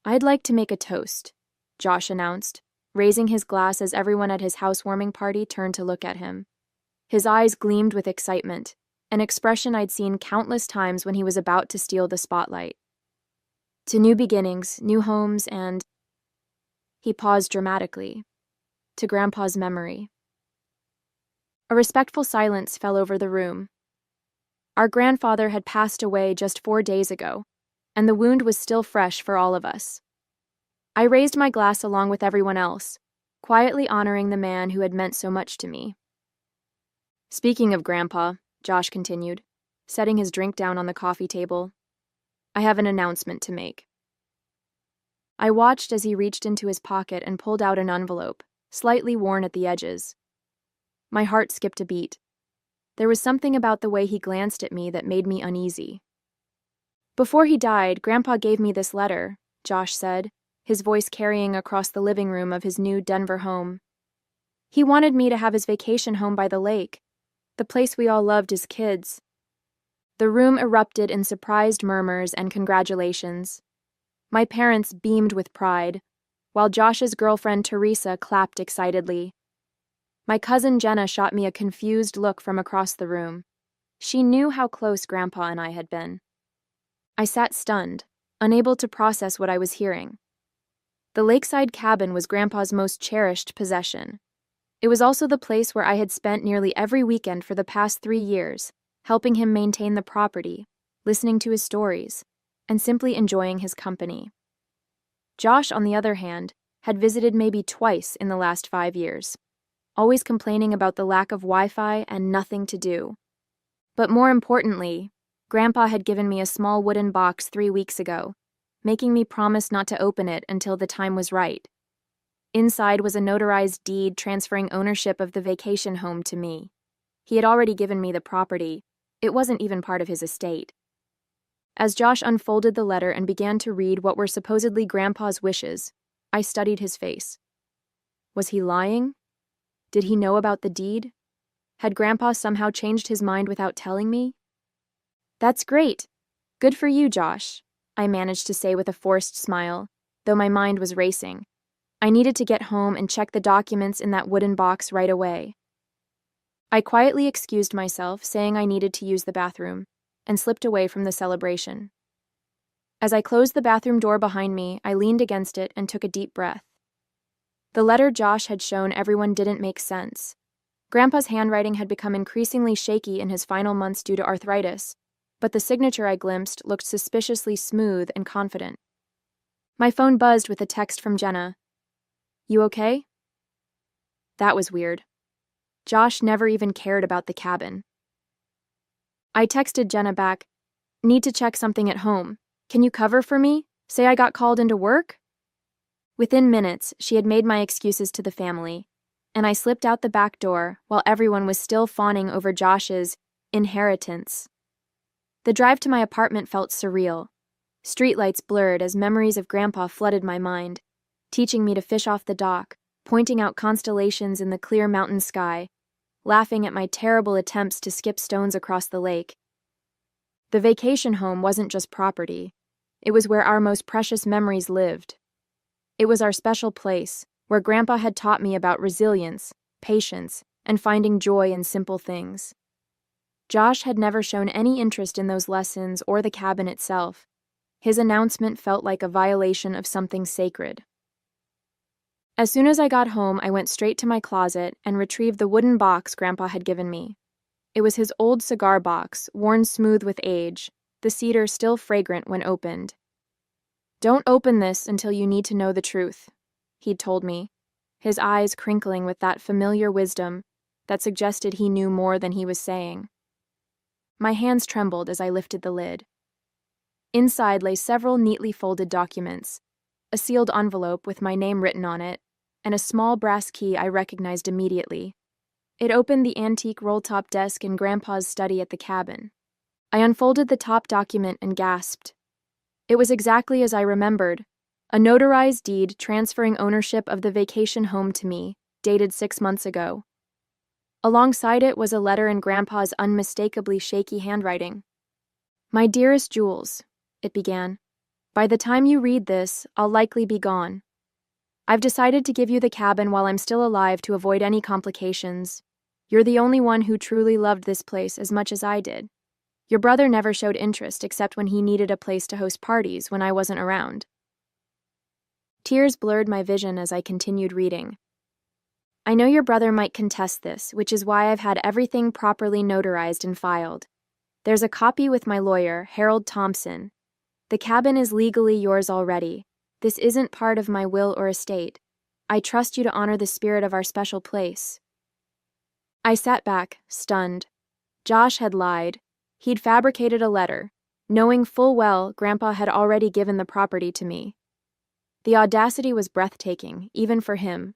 "I'd like to make a toast," Josh announced, raising his glass as everyone at his housewarming party turned to look at him. His eyes gleamed with excitement, an expression I'd seen countless times when he was about to steal the spotlight. "To new beginnings, new homes, and—" He paused dramatically. "To Grandpa's memory." A respectful silence fell over the room. Our grandfather had passed away just 4 days ago, and the wound was still fresh for all of us. I raised my glass along with everyone else, quietly honoring the man who had meant so much to me. "Speaking of Grandpa," Josh continued, setting his drink down on the coffee table, "I have an announcement to make." I watched as he reached into his pocket and pulled out an envelope, slightly worn at the edges. My heart skipped a beat. There was something about the way he glanced at me that made me uneasy. "Before he died, Grandpa gave me this letter," Josh said, his voice carrying across the living room of his new Denver home. "He wanted me to have his vacation home by the lake, the place we all loved as kids." The room erupted in surprised murmurs and congratulations. My parents beamed with pride, while Josh's girlfriend Teresa clapped excitedly. My cousin Jenna shot me a confused look from across the room. She knew how close Grandpa and I had been. I sat stunned, unable to process what I was hearing. The lakeside cabin was Grandpa's most cherished possession. It was also the place where I had spent nearly every weekend for the past 3 years, helping him maintain the property, listening to his stories, and simply enjoying his company. Josh, on the other hand, had visited maybe twice in the last 5 years, always complaining about the lack of Wi-Fi and nothing to do. But more importantly, Grandpa had given me a small wooden box 3 weeks ago, making me promise not to open it until the time was right. Inside was a notarized deed transferring ownership of the vacation home to me. He had already given me the property. It wasn't even part of his estate. As Josh unfolded the letter and began to read what were supposedly Grandpa's wishes, I studied his face. Was he lying? Did he know about the deed? Had Grandpa somehow changed his mind without telling me? "That's great. Good for you, Josh," I managed to say with a forced smile, though my mind was racing. I needed to get home and check the documents in that wooden box right away. I quietly excused myself, saying I needed to use the bathroom, and slipped away from the celebration. As I closed the bathroom door behind me, I leaned against it and took a deep breath. The letter Josh had shown everyone didn't make sense. Grandpa's handwriting had become increasingly shaky in his final months due to arthritis, but the signature I glimpsed looked suspiciously smooth and confident. My phone buzzed with a text from Jenna. "You okay?" That was weird. Josh never even cared about the cabin. I texted Jenna back, "Need to check something at home. Can you cover for me? Say I got called into work?" Within minutes, she had made my excuses to the family, and I slipped out the back door while everyone was still fawning over Josh's inheritance. The drive to my apartment felt surreal. Streetlights blurred as memories of Grandpa flooded my mind, teaching me to fish off the dock, pointing out constellations in the clear mountain sky, laughing at my terrible attempts to skip stones across the lake. The vacation home wasn't just property. It was where our most precious memories lived. It was our special place, where Grandpa had taught me about resilience, patience, and finding joy in simple things. Josh had never shown any interest in those lessons or the cabin itself. His announcement felt like a violation of something sacred. As soon as I got home, I went straight to my closet and retrieved the wooden box Grandpa had given me. It was his old cigar box, worn smooth with age, the cedar still fragrant when opened. "Don't open this until you need to know the truth," he'd told me, his eyes crinkling with that familiar wisdom that suggested he knew more than he was saying. My hands trembled as I lifted the lid. Inside lay several neatly folded documents, a sealed envelope with my name written on it, and a small brass key I recognized immediately. It opened the antique roll-top desk in Grandpa's study at the cabin. I unfolded the top document and gasped. It was exactly as I remembered, a notarized deed transferring ownership of the vacation home to me, dated 6 months ago. Alongside it was a letter in Grandpa's unmistakably shaky handwriting. "My dearest Jules," it began, By the time you read this, I'll likely be gone. I've decided to give you the cabin while I'm still alive to avoid any complications. You're the only one who truly loved this place as much as I did. Your brother never showed interest except when he needed a place to host parties when I wasn't around. Tears blurred my vision as I continued reading. I know your brother might contest this, which is why I've had everything properly notarized and filed. There's a copy with my lawyer, Harold Thompson. The cabin is legally yours already. This isn't part of my will or estate. I trust you to honor the spirit of our special place. I sat back, stunned. Josh had lied. He'd fabricated a letter, knowing full well Grandpa had already given the property to me. The audacity was breathtaking, even for him.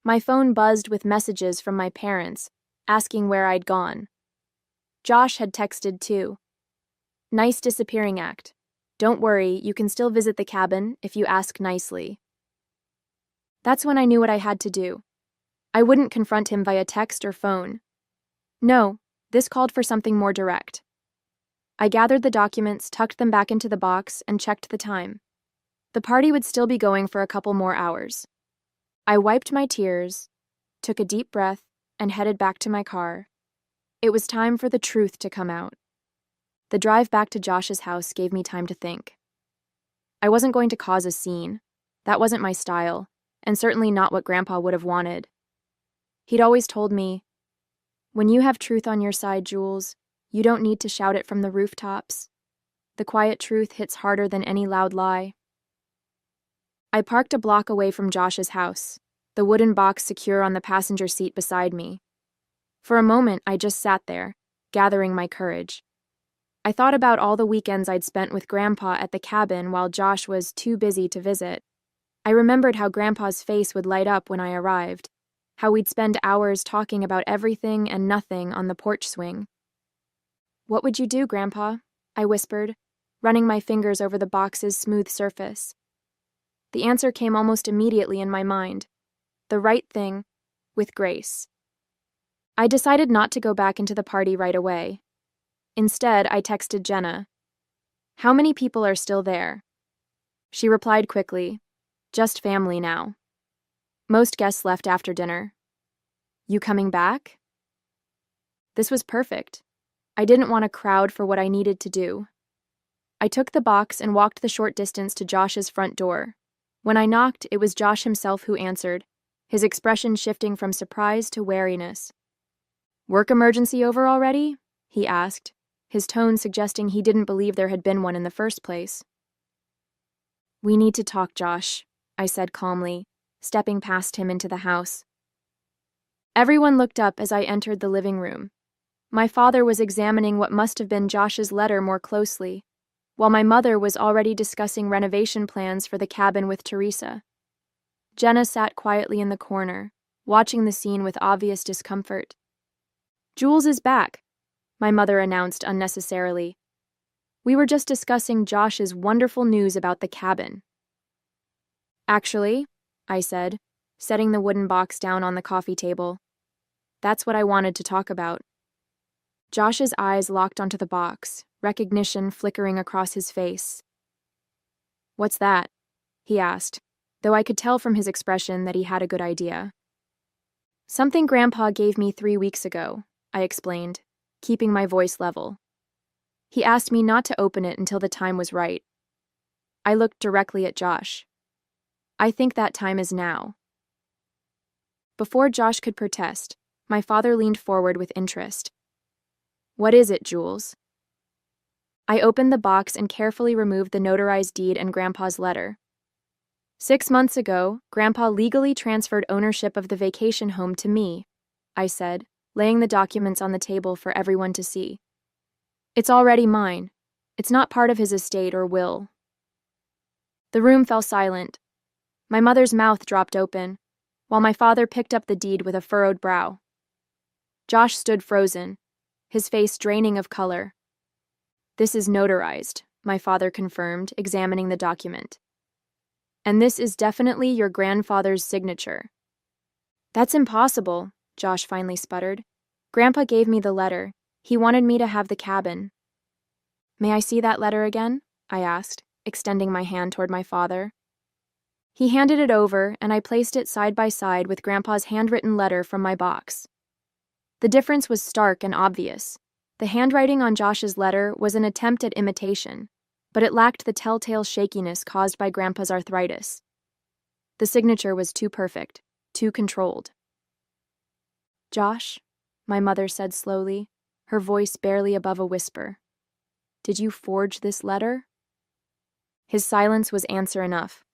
My phone buzzed with messages from my parents, asking where I'd gone. Josh had texted too. Nice disappearing act. Don't worry, you can still visit the cabin if you ask nicely. That's when I knew what I had to do. I wouldn't confront him via text or phone. No, this called for something more direct. I gathered the documents, tucked them back into the box, and checked the time. The party would still be going for a couple more hours. I wiped my tears, took a deep breath, and headed back to my car. It was time for the truth to come out. The drive back to Josh's house gave me time to think. I wasn't going to cause a scene. That wasn't my style, and certainly not what Grandpa would have wanted. He'd always told me, "When you have truth on your side, Jules, you don't need to shout it from the rooftops. The quiet truth hits harder than any loud lie." I parked a block away from Josh's house, the wooden box secure on the passenger seat beside me. For a moment, I just sat there, gathering my courage. I thought about all the weekends I'd spent with Grandpa at the cabin while Josh was too busy to visit. I remembered how Grandpa's face would light up when I arrived, how we'd spend hours talking about everything and nothing on the porch swing. "What would you do, Grandpa?" I whispered, running my fingers over the box's smooth surface. The answer came almost immediately in my mind. The right thing, with grace. I decided not to go back into the party right away. Instead, I texted Jenna. "How many people are still there?" She replied quickly, "Just family now. Most guests left after dinner." "You coming back?" This was perfect. I didn't want a crowd for what I needed to do. I took the box and walked the short distance to Josh's front door. When I knocked, it was Josh himself who answered, his expression shifting from surprise to wariness. "Work emergency over already?" he asked, his tone suggesting he didn't believe there had been one in the first place. "We need to talk, Josh," I said calmly, stepping past him into the house. Everyone looked up as I entered the living room. My father was examining what must have been Josh's letter more closely, while my mother was already discussing renovation plans for the cabin with Teresa. Jenna sat quietly in the corner, watching the scene with obvious discomfort. "Jules is back," my mother announced unnecessarily. "We were just discussing Josh's wonderful news about the cabin." "Actually," I said, setting the wooden box down on the coffee table, "that's what I wanted to talk about." Josh's eyes locked onto the box, recognition flickering across his face. "What's that?" he asked, though I could tell from his expression that he had a good idea. "Something Grandpa gave me 3 weeks ago," I explained, keeping my voice level. "He asked me not to open it until the time was right." I looked directly at Josh. "I think that time is now." Before Josh could protest, my father leaned forward with interest. "What is it, Jules?" I opened the box and carefully removed the notarized deed and Grandpa's letter. 6 months ago, Grandpa legally transferred ownership of the vacation home to me, I said, laying the documents on the table for everyone to see. "It's already mine. It's not part of his estate or will." The room fell silent. My mother's mouth dropped open, while my father picked up the deed with a furrowed brow. Josh stood frozen, his face draining of color. "This is notarized," my father confirmed, examining the document. "And this is definitely your grandfather's signature." "That's impossible," Josh finally sputtered. "Grandpa gave me the letter. He wanted me to have the cabin." "May I see that letter again?" I asked, extending my hand toward my father. He handed it over, and I placed it side by side with Grandpa's handwritten letter from my box. The difference was stark and obvious. The handwriting on Josh's letter was an attempt at imitation, but it lacked the telltale shakiness caused by Grandpa's arthritis. The signature was too perfect, too controlled. "Josh," my mother said slowly, her voice barely above a whisper, "did you forge this letter?" His silence was answer enough.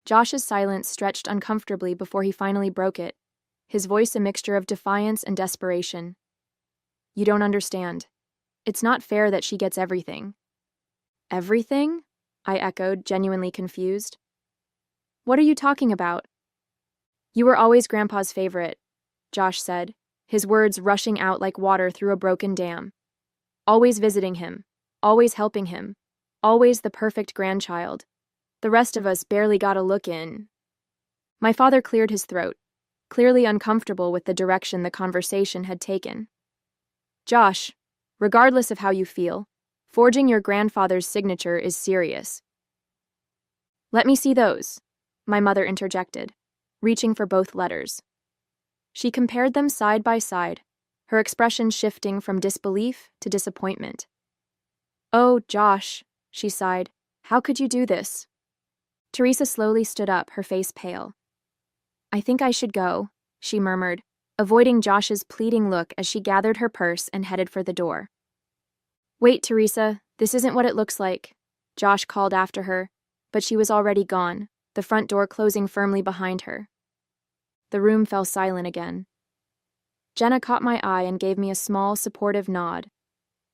Josh's silence stretched uncomfortably before he finally broke it, his voice a mixture of defiance and desperation. "You don't understand. It's not fair that she gets everything." "Everything?" I echoed, genuinely confused. "What are you talking about?" "You were always Grandpa's favorite," Josh said, his words rushing out like water through a broken dam. "Always visiting him, always helping him, always the perfect grandchild. The rest of us barely got a look in." My father cleared his throat, clearly uncomfortable with the direction the conversation had taken. "Josh, regardless of how you feel, forging your grandfather's signature is serious." "Let me see those," my mother interjected, reaching for both letters. She compared them side by side, her expression shifting from disbelief to disappointment. "Oh, Josh," she sighed, "how could you do this?" Teresa slowly stood up, her face pale. "I think I should go," she murmured, avoiding Josh's pleading look as she gathered her purse and headed for the door. "Wait, Teresa, this isn't what it looks like," Josh called after her, but she was already gone, the front door closing firmly behind her. The room fell silent again. Jenna caught my eye and gave me a small, supportive nod.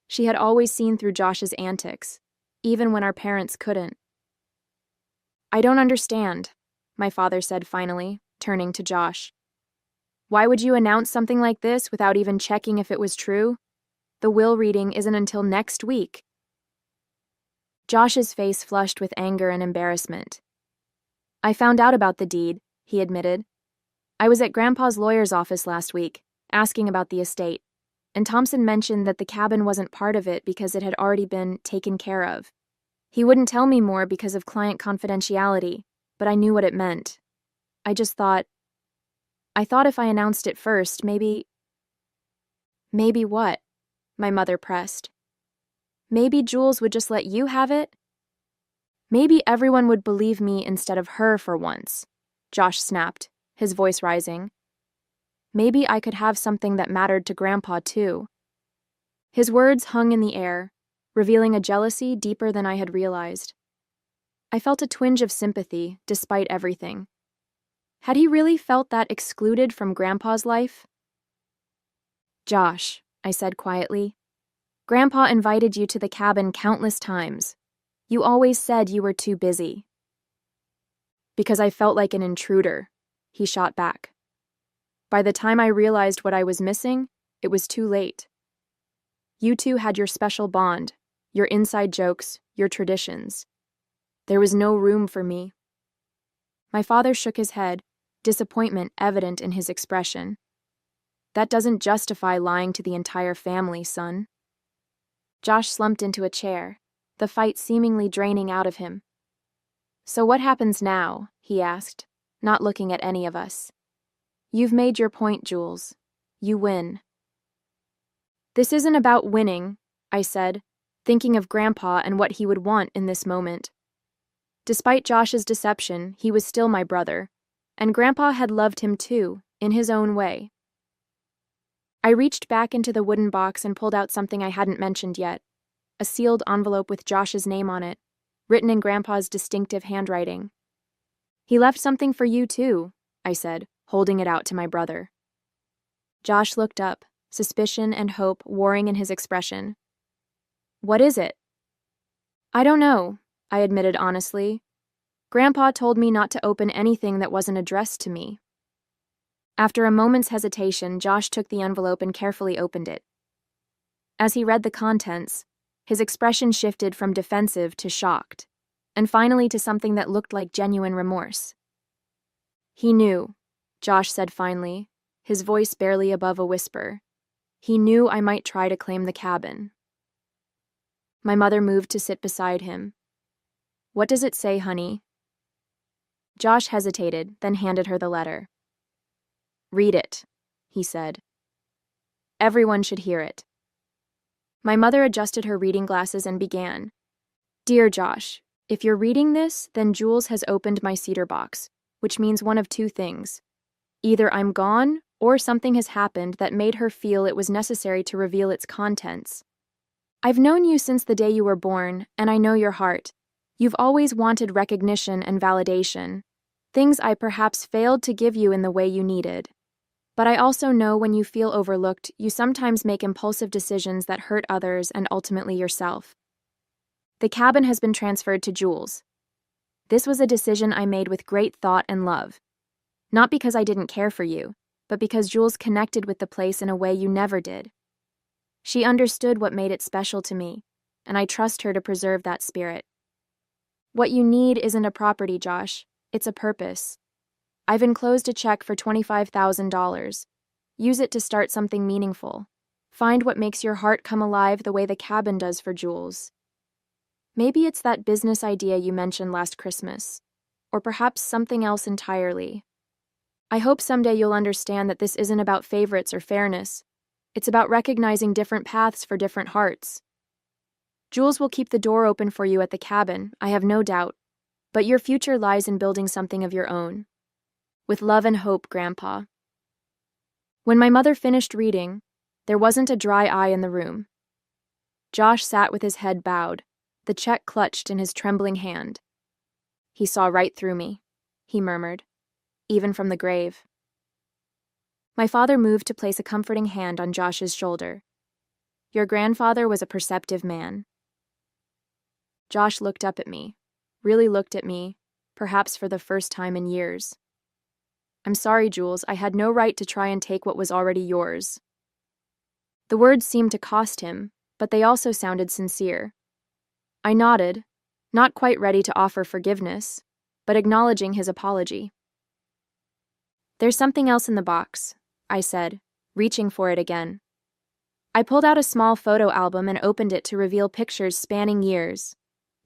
She had always seen through Josh's antics, even when our parents couldn't. "I don't understand," my father said finally, turning to Josh. "Why would you announce something like this without even checking if it was true? The will reading isn't until next week." Josh's face flushed with anger and embarrassment. "I found out about the deed," he admitted. "I was at Grandpa's lawyer's office last week, asking about the estate, and Thompson mentioned that the cabin wasn't part of it because it had already been taken care of. He wouldn't tell me more because of client confidentiality, but I knew what it meant. I thought if I announced it first, maybe..." "Maybe what?" my mother pressed. "Maybe Jules would just let you have it? Maybe everyone would believe me instead of her for once," Josh snapped, his voice rising. "Maybe I could have something that mattered to Grandpa, too." His words hung in the air, revealing a jealousy deeper than I had realized. I felt a twinge of sympathy, despite everything. Had he really felt that excluded from Grandpa's life? "Josh," I said quietly, "Grandpa invited you to the cabin countless times. You always said you were too busy." "Because I felt like an intruder," he shot back. "By the time I realized what I was missing, it was too late. You two had your special bond, your inside jokes, your traditions. There was no room for me." My father shook his head, disappointment evident in his expression. "That doesn't justify lying to the entire family, son." Josh slumped into a chair, the fight seemingly draining out of him. "So what happens now?" he asked, not looking at any of us. "You've made your point, Jules. You win." "This isn't about winning," I said, thinking of Grandpa and what he would want in this moment. Despite Josh's deception, he was still my brother, and Grandpa had loved him too, in his own way. I reached back into the wooden box and pulled out something I hadn't mentioned yet, a sealed envelope with Josh's name on it, written in Grandpa's distinctive handwriting. "He left something for you too," I said, holding it out to my brother. Josh looked up, suspicion and hope warring in his expression. "What is it?" "I don't know," I admitted honestly. "Grandpa told me not to open anything that wasn't addressed to me." After a moment's hesitation, Josh took the envelope and carefully opened it. As he read the contents, his expression shifted from defensive to shocked, and finally to something that looked like genuine remorse. "He knew," Josh said finally, his voice barely above a whisper. "He knew I might try to claim the cabin." My mother moved to sit beside him. What does it say, honey? Josh hesitated, then handed her the letter. Read it, he said. Everyone should hear it. My mother adjusted her reading glasses and began. Dear Josh, if you're reading this, then Jules has opened my cedar box, which means one of two things. Either I'm gone, or something has happened that made her feel it was necessary to reveal its contents. I've known you since the day you were born, and I know your heart. You've always wanted recognition and validation, things I perhaps failed to give you in the way you needed. But I also know when you feel overlooked, you sometimes make impulsive decisions that hurt others and ultimately yourself. The cabin has been transferred to Jules. This was a decision I made with great thought and love. Not because I didn't care for you, but because Jules connected with the place in a way you never did. She understood what made it special to me, and I trust her to preserve that spirit. What you need isn't a property, Josh. It's a purpose. I've enclosed a check for $25,000. Use it to start something meaningful. Find what makes your heart come alive the way the cabin does for Jules. Maybe it's that business idea you mentioned last Christmas, or perhaps something else entirely. I hope someday you'll understand that this isn't about favorites or fairness. It's about recognizing different paths for different hearts. Jules will keep the door open for you at the cabin, I have no doubt, but your future lies in building something of your own. With love and hope, Grandpa. When my mother finished reading, there wasn't a dry eye in the room. Josh sat with his head bowed, the check clutched in his trembling hand. He saw right through me, he murmured, even from the grave. My father moved to place a comforting hand on Josh's shoulder. Your grandfather was a perceptive man. Josh looked up at me, really looked at me, perhaps for the first time in years. I'm sorry, Jules, I had no right to try and take what was already yours. The words seemed to cost him, but they also sounded sincere. I nodded, not quite ready to offer forgiveness, but acknowledging his apology. There's something else in the box, I said, reaching for it again. I pulled out a small photo album and opened it to reveal pictures spanning years.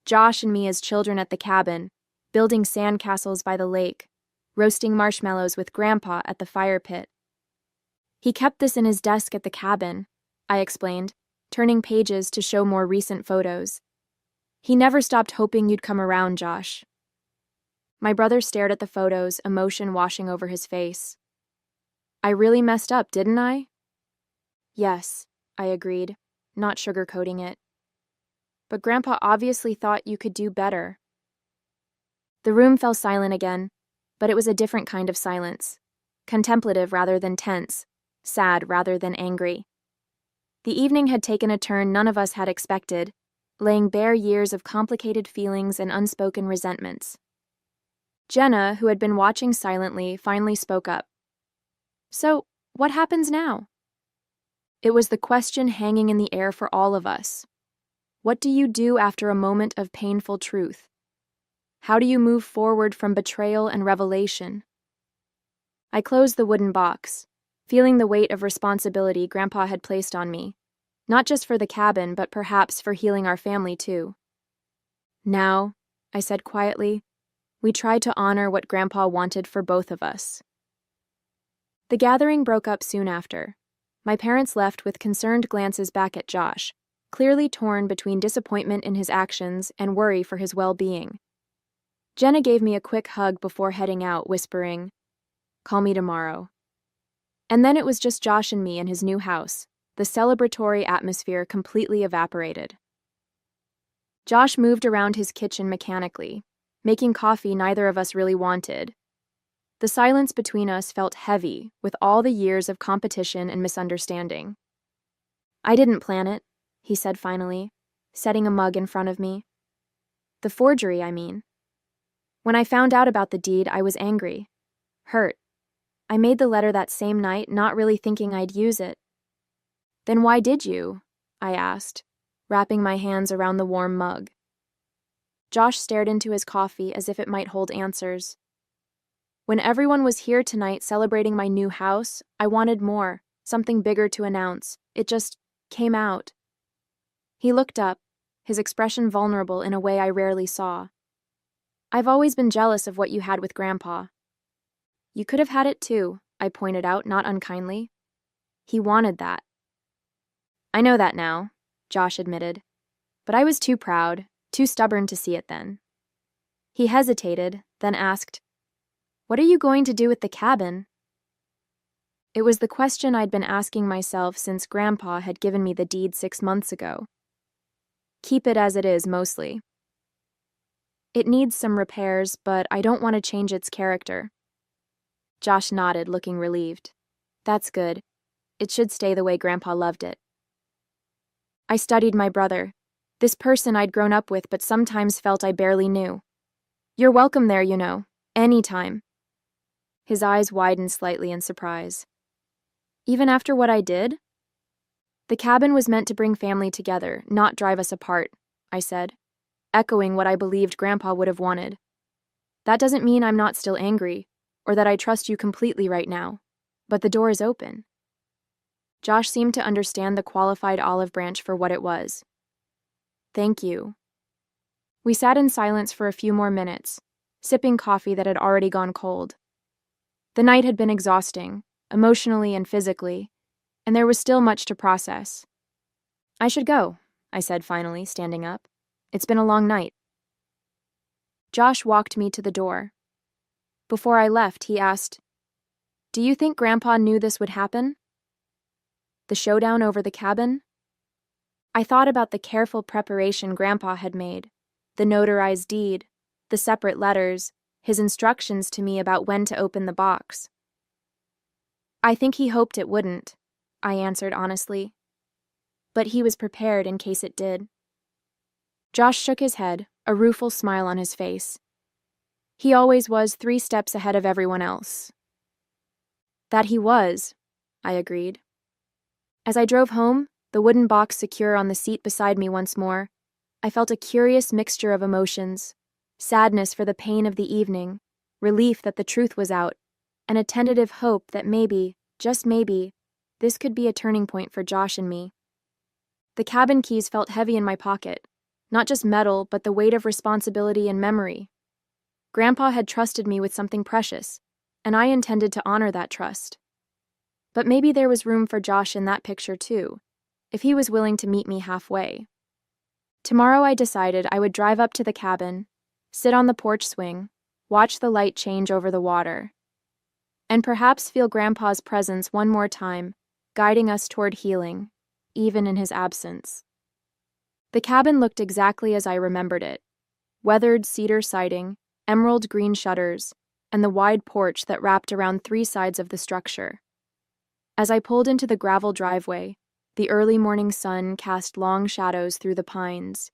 Josh and me as children at the cabin, building sandcastles by the lake, roasting marshmallows with Grandpa at the fire pit. He kept this in his desk at the cabin, I explained, turning pages to show more recent photos. He never stopped hoping you'd come around, Josh. My brother stared at the photos, emotion washing over his face. I really messed up, didn't I? Yes, I agreed, not sugarcoating it. But Grandpa obviously thought you could do better. The room fell silent again, but it was a different kind of silence, contemplative rather than tense, sad rather than angry. The evening had taken a turn none of us had expected, laying bare years of complicated feelings and unspoken resentments. Jenna, who had been watching silently, finally spoke up. So, what happens now? It was the question hanging in the air for all of us. What do you do after a moment of painful truth? How do you move forward from betrayal and revelation? I closed the wooden box, feeling the weight of responsibility Grandpa had placed on me, not just for the cabin, but perhaps for healing our family too. Now, I said quietly, we tried to honor what Grandpa wanted for both of us. The gathering broke up soon after. My parents left with concerned glances back at Josh, clearly torn between disappointment in his actions and worry for his well-being. Jenna gave me a quick hug before heading out, whispering, "Call me tomorrow." And then it was just Josh and me in his new house, the celebratory atmosphere completely evaporated. Josh moved around his kitchen mechanically, making coffee neither of us really wanted. The silence between us felt heavy with all the years of competition and misunderstanding. I didn't plan it, he said finally, setting a mug in front of me. The forgery, I mean. When I found out about the deed, I was angry, hurt. I made the letter that same night, not really thinking I'd use it. Then why did you? I asked, wrapping my hands around the warm mug. Josh stared into his coffee as if it might hold answers. When everyone was here tonight celebrating my new house, I wanted more, something bigger to announce. It just came out. He looked up, his expression vulnerable in a way I rarely saw. I've always been jealous of what you had with Grandpa. You could have had it too, I pointed out, not unkindly. He wanted that. I know that now, Josh admitted. But I was too proud, too stubborn to see it then. He hesitated, then asked, "What are you going to do with the cabin?" It was the question I'd been asking myself since Grandpa had given me the deed 6 months ago. Keep it as it is, mostly. It needs some repairs, but I don't want to change its character. Josh nodded, looking relieved. That's good. It should stay the way Grandpa loved it. I studied my brother, this person I'd grown up with but sometimes felt I barely knew. You're welcome there, you know, anytime. His eyes widened slightly in surprise. Even after what I did? The cabin was meant to bring family together, not drive us apart, I said, echoing what I believed Grandpa would have wanted. That doesn't mean I'm not still angry, or that I trust you completely right now, but the door is open. Josh seemed to understand the qualified olive branch for what it was. Thank you. We sat in silence for a few more minutes, sipping coffee that had already gone cold. The night had been exhausting, emotionally and physically, and there was still much to process. I should go, I said finally, standing up. It's been a long night. Josh walked me to the door. Before I left, he asked, "Do you think Grandpa knew this would happen? The showdown over the cabin?" I thought about the careful preparation Grandpa had made, the notarized deed, the separate letters, his instructions to me about when to open the box. I think he hoped it wouldn't, I answered honestly. But he was prepared in case it did. Josh shook his head, a rueful smile on his face. He always was 3 steps ahead of everyone else. That he was, I agreed. As I drove home, the wooden box secure on the seat beside me once more, I felt a curious mixture of emotions, sadness for the pain of the evening, relief that the truth was out, and a tentative hope that maybe, just maybe, this could be a turning point for Josh and me. The cabin keys felt heavy in my pocket, not just metal, but the weight of responsibility and memory. Grandpa had trusted me with something precious, and I intended to honor that trust. But maybe there was room for Josh in that picture too, if he was willing to meet me halfway. Tomorrow I decided I would drive up to the cabin, sit on the porch swing, watch the light change over the water, and perhaps feel Grandpa's presence one more time, guiding us toward healing, even in his absence. The cabin looked exactly as I remembered it. Weathered cedar siding, emerald green shutters, and the wide porch that wrapped around 3 sides of the structure. As I pulled into the gravel driveway, the early morning sun cast long shadows through the pines,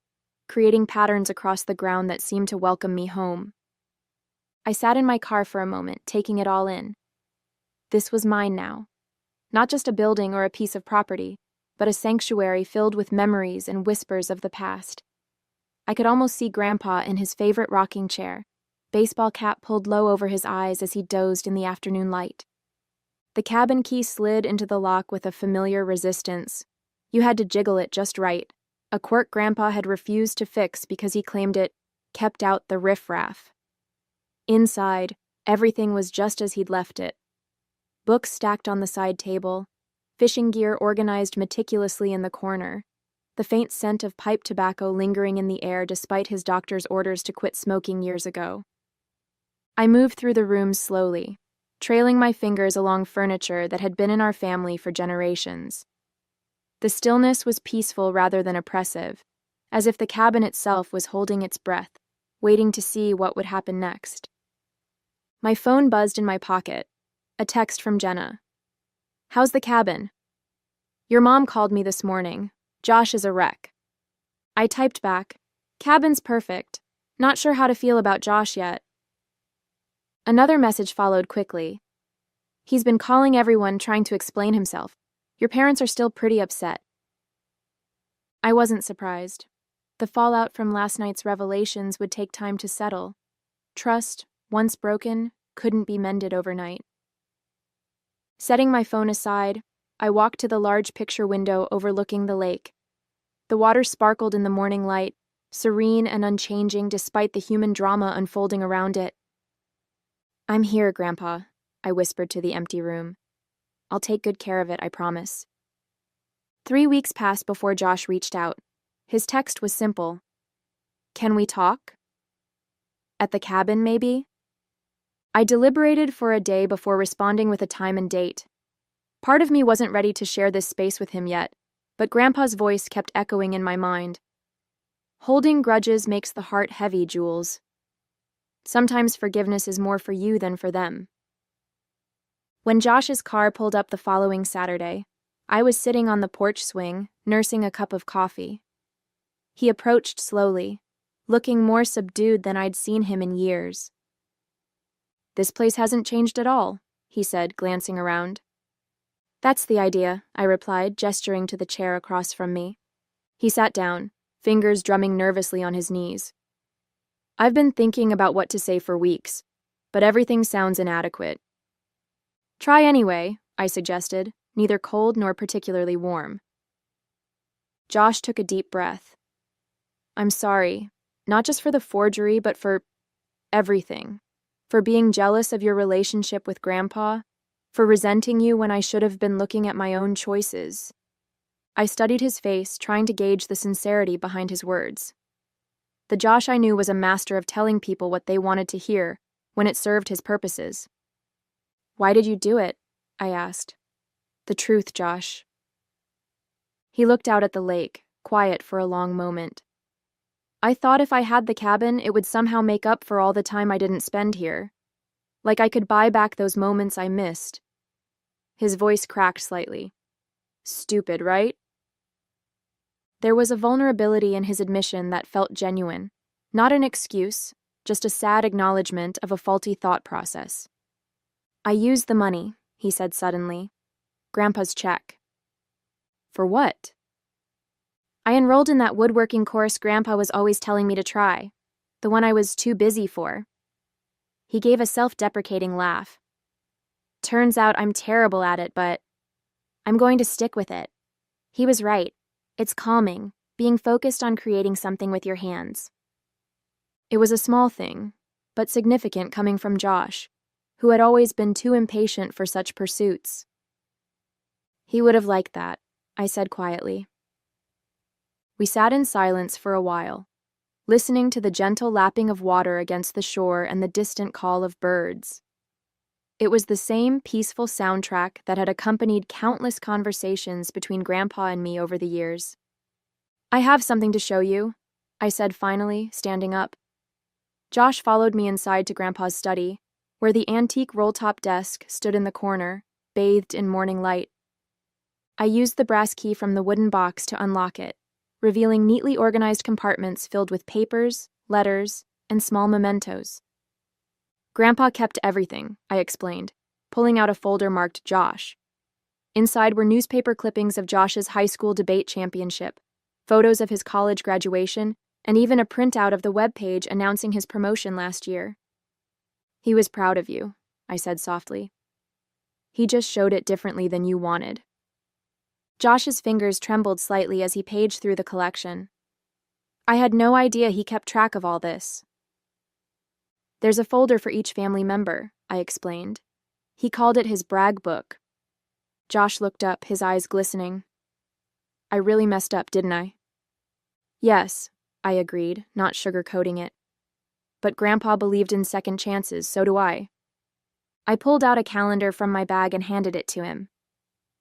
creating patterns across the ground that seemed to welcome me home. I sat in my car for a moment, taking it all in. This was mine now. Not just a building or a piece of property, but a sanctuary filled with memories and whispers of the past. I could almost see Grandpa in his favorite rocking chair, baseball cap pulled low over his eyes as he dozed in the afternoon light. The cabin key slid into the lock with a familiar resistance. You had to jiggle it just right, a quirk Grandpa had refused to fix because he claimed it kept out the riffraff. Inside, everything was just as he'd left it. Books stacked on the side table, fishing gear organized meticulously in the corner, the faint scent of pipe tobacco lingering in the air despite his doctor's orders to quit smoking years ago. I moved through the rooms slowly, trailing my fingers along furniture that had been in our family for generations. The stillness was peaceful rather than oppressive, as if the cabin itself was holding its breath, waiting to see what would happen next. My phone buzzed in my pocket, a text from Jenna. "How's the cabin? Your mom called me this morning. Josh is a wreck." I typed back, "Cabin's perfect. Not sure how to feel about Josh yet." Another message followed quickly. "He's been calling everyone, trying to explain himself. Your parents are still pretty upset." I wasn't surprised. The fallout from last night's revelations would take time to settle. Trust, once broken, couldn't be mended overnight. Setting my phone aside, I walked to the large picture window overlooking the lake. The water sparkled in the morning light, serene and unchanging despite the human drama unfolding around it. "I'm here, Grandpa," I whispered to the empty room. "I'll take good care of it, I promise." 3 weeks passed before Josh reached out. His text was simple. "Can we talk? At the cabin, maybe?" I deliberated for a day before responding with a time and date. Part of me wasn't ready to share this space with him yet, but Grandpa's voice kept echoing in my mind. "Holding grudges makes the heart heavy, Jules. Sometimes forgiveness is more for you than for them." When Josh's car pulled up the following Saturday, I was sitting on the porch swing, nursing a cup of coffee. He approached slowly, looking more subdued than I'd seen him in years. "This place hasn't changed at all," he said, glancing around. "That's the idea," I replied, gesturing to the chair across from me. He sat down, fingers drumming nervously on his knees. "I've been thinking about what to say for weeks, but everything sounds inadequate." "Try anyway," I suggested, neither cold nor particularly warm. Josh took a deep breath. "I'm sorry, not just for the forgery, but for everything. For being jealous of your relationship with Grandpa, for resenting you when I should have been looking at my own choices." I studied his face, trying to gauge the sincerity behind his words. The Josh I knew was a master of telling people what they wanted to hear when it served his purposes. "Why did you do it?" I asked. "The truth, Josh." He looked out at the lake, quiet for a long moment. "I thought if I had the cabin, it would somehow make up for all the time I didn't spend here. Like I could buy back those moments I missed." His voice cracked slightly. "Stupid, right?" There was a vulnerability in his admission that felt genuine, not an excuse, just a sad acknowledgement of a faulty thought process. "I used the money," he said suddenly. "Grandpa's check." "For what?" "I enrolled in that woodworking course Grandpa was always telling me to try, the one I was too busy for." He gave a self-deprecating laugh. "Turns out I'm terrible at it, but I'm going to stick with it. He was right. It's calming, being focused on creating something with your hands." It was a small thing, but significant coming from Josh, who had always been too impatient for such pursuits. "He would have liked that," I said quietly. We sat in silence for a while, listening to the gentle lapping of water against the shore and the distant call of birds. It was the same peaceful soundtrack that had accompanied countless conversations between Grandpa and me over the years. "I have something to show you," I said finally, standing up. Josh followed me inside to Grandpa's study, where the antique roll-top desk stood in the corner, bathed in morning light. I used the brass key from the wooden box to unlock it, revealing neatly organized compartments filled with papers, letters, and small mementos. "Grandpa kept everything," I explained, pulling out a folder marked Josh. Inside were newspaper clippings of Josh's high school debate championship, photos of his college graduation, and even a printout of the webpage announcing his promotion last year. "He was proud of you," I said softly. "He just showed it differently than you wanted." Josh's fingers trembled slightly as he paged through the collection. I had no idea he kept track of all this. "There's a folder for each family member," I explained. He called it his brag book. Josh looked up, his eyes glistening. "I really messed up, didn't I?" "Yes," I agreed, not sugarcoating it. "But Grandpa believed in second chances, so do I." I pulled out a calendar from my bag and handed it to him.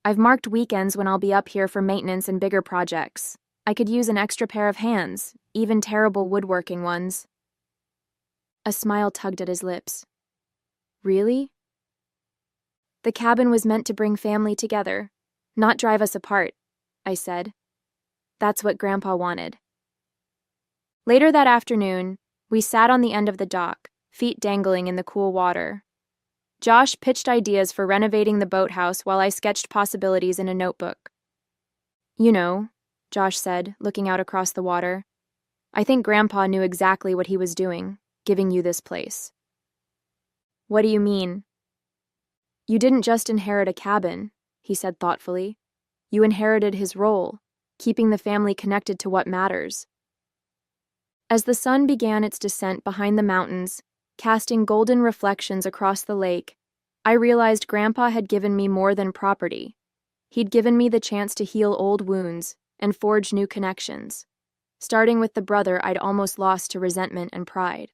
"I've marked weekends when I'll be up here for maintenance and bigger projects. I could use an extra pair of hands, even terrible woodworking ones." A smile tugged at his lips. "Really?" "The cabin was meant to bring family together, not drive us apart," I said. "That's what Grandpa wanted." Later that afternoon, we sat on the end of the dock, feet dangling in the cool water. Josh pitched ideas for renovating the boathouse while I sketched possibilities in a notebook. "You know," Josh said, looking out across the water, "I think Grandpa knew exactly what he was doing, giving you this place." "What do you mean?" "You didn't just inherit a cabin," he said thoughtfully. "You inherited his role, keeping the family connected to what matters." As the sun began its descent behind the mountains, casting golden reflections across the lake, I realized Grandpa had given me more than property. He'd given me the chance to heal old wounds and forge new connections, starting with the brother I'd almost lost to resentment and pride.